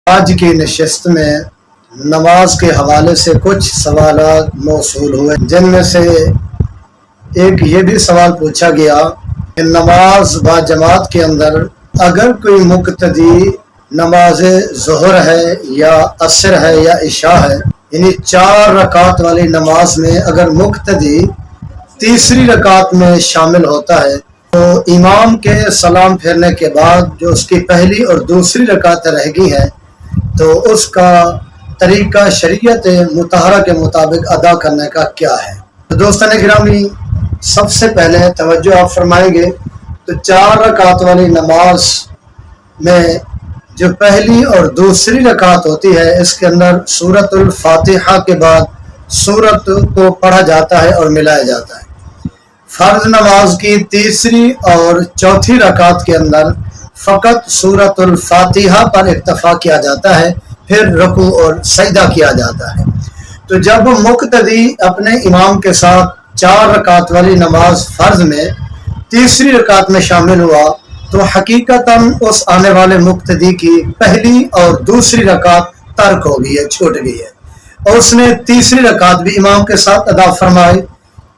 آج کی نشست میں نماز کے حوالے سے کچھ سوالات موصول ہوئے، جن میں سے ایک یہ بھی سوال پوچھا گیا کہ نماز با جماعت کے اندر اگر کوئی مقتدی نماز ظہر ہے یا عصر ہے یا عشاء ہے، یعنی 4 رکعت والی نماز میں اگر مقتدی تیسری رکعت میں شامل ہوتا ہے تو امام کے سلام پھیرنے کے بعد جو اس کی پہلی اور دوسری رکعت رہ گئی ہے تو اس کا طریقہ شریعت مطہرہ کے مطابق ادا کرنے کا کیا ہے۔ تو دوستان گرامی، سب سے پہلے توجہ آپ فرمائیں گے تو 4 رکعت والی نماز میں جو پہلی اور دوسری رکعت ہوتی ہے اس کے اندر سورۃ الفاتحہ کے بعد سورت کو پڑھا جاتا ہے اور ملایا جاتا ہے۔ فرض نماز کی تیسری اور چوتھی رکعت کے اندر فقط سورۃ الفاتحہ پر اکتفا کیا جاتا ہے، پھر رکوع اور سجدہ کیا جاتا ہے۔ تو جب مقتدی اپنے امام کے ساتھ 4 رکعت والی نماز فرض میں تیسری رکعت میں شامل ہوا تو حقیقتاً اس آنے والے مقتدی کی پہلی اور دوسری رکعت ترک ہو گئی ہے، چھوٹ گئی ہے، اور اس نے تیسری رکعت بھی امام کے ساتھ ادا فرمائی،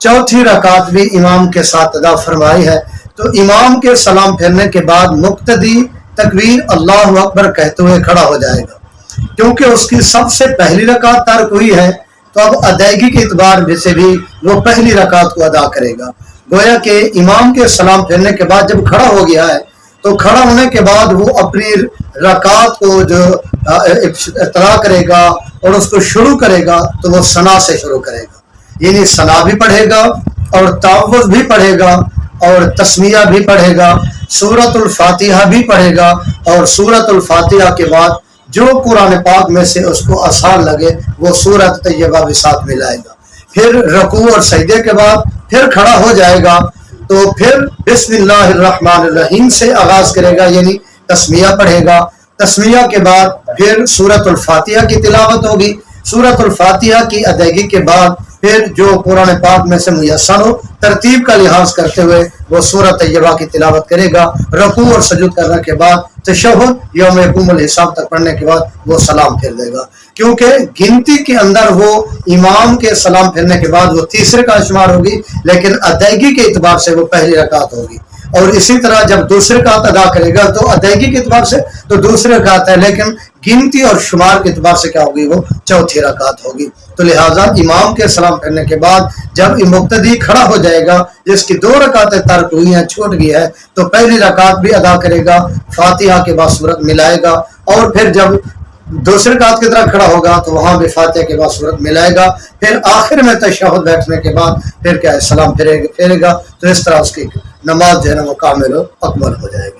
چوتھی رکعت بھی امام کے ساتھ ادا فرمائی ہے۔ تو امام کے سلام پھیرنے کے بعد مقتدی تکبیر اللہ اکبر کہتے ہوئے کھڑا ہو جائے گا، کیونکہ اس کی سب سے پہلی رکعت ترک ہوئی ہے تو اب ادائیگی کے اعتبار سے بھی وہ پہلی رکعت کو ادا کرے گا۔ گویا کہ امام کے سلام پھیرنے کے بعد جب کھڑا ہو گیا ہے تو کھڑا ہونے کے بعد وہ اپنی رکعت کو جو ابتدا کرے گا اور اس کو شروع کرے گا تو وہ ثنا سے شروع کرے گا، یعنی ثنا بھی پڑھے گا اور تعوذ بھی پڑھے گا اور تسمیہ بھی پڑھے گا، سورۃ الفاتحہ بھی پڑھے گا، اور سورۃ الفاتحہ کے بعد جو قرآن پاک میں سے اس کو آسان لگے وہ سورۃ طیبہ بھی ساتھ ملائے گا۔ پھر رکوع اور سجدے کے بعد پھر کھڑا ہو جائے گا تو پھر بسم اللہ الرحمن الرحیم سے آغاز کرے گا، یعنی تسمیہ پڑھے گا۔ تسمیہ کے بعد پھر سورۃ الفاتحہ کی تلاوت ہوگی، سورۃ الفاتحہ کی ادائیگی کے بعد پھر جو قرآن پاک میں سے میسر ہو ترتیب کا لحاظ کرتے ہوئے وہ سورۃ طیبہ کی تلاوت کرے گا۔ رکوع اور سجود کرنے کے بعد تشہد یوم یقوم الحساب تک پڑھنے کے بعد وہ سلام پھیر دے گا، کیونکہ گنتی کے اندر وہ امام کے سلام پھیرنے کے بعد وہ تیسرے کا شمار ہوگی، لیکن ادائیگی کے اعتبار سے وہ پہلی رکعت ہوگی۔ اور اسی طرح جب دوسرے رکعت ادا کرے گا تو ادائیگی کے اعتبار سے تو دوسرے رکعت ہے، لیکن گنتی اور شمار کے اعتبار سے کیا ہوگی، وہ چوتھی رکعت ہوگی۔ تو لہٰذا امام کے سلام پھیرنے کے بعد جب مقتدی کھڑا ہو جائے گا جس کی 2 رکعتیں ترک ہوئی ہیں، چھوٹ گئی ہے، تو پہلی رکعت بھی ادا کرے گا، فاتحہ کے بعد سورت ملائے گا، اور پھر جب دوسرے رکعت کی طرح کھڑا ہوگا تو وہاں بھی فاتحہ کے بعد سورت ملائے گا، پھر آخر میں تشہد بیٹھنے کے بعد پھر کیا ہے، سلام پھیرے گا۔ تو اس طرح اس کی نماز جو ہے نا وہ کامل و اکمل ہو جائے گی۔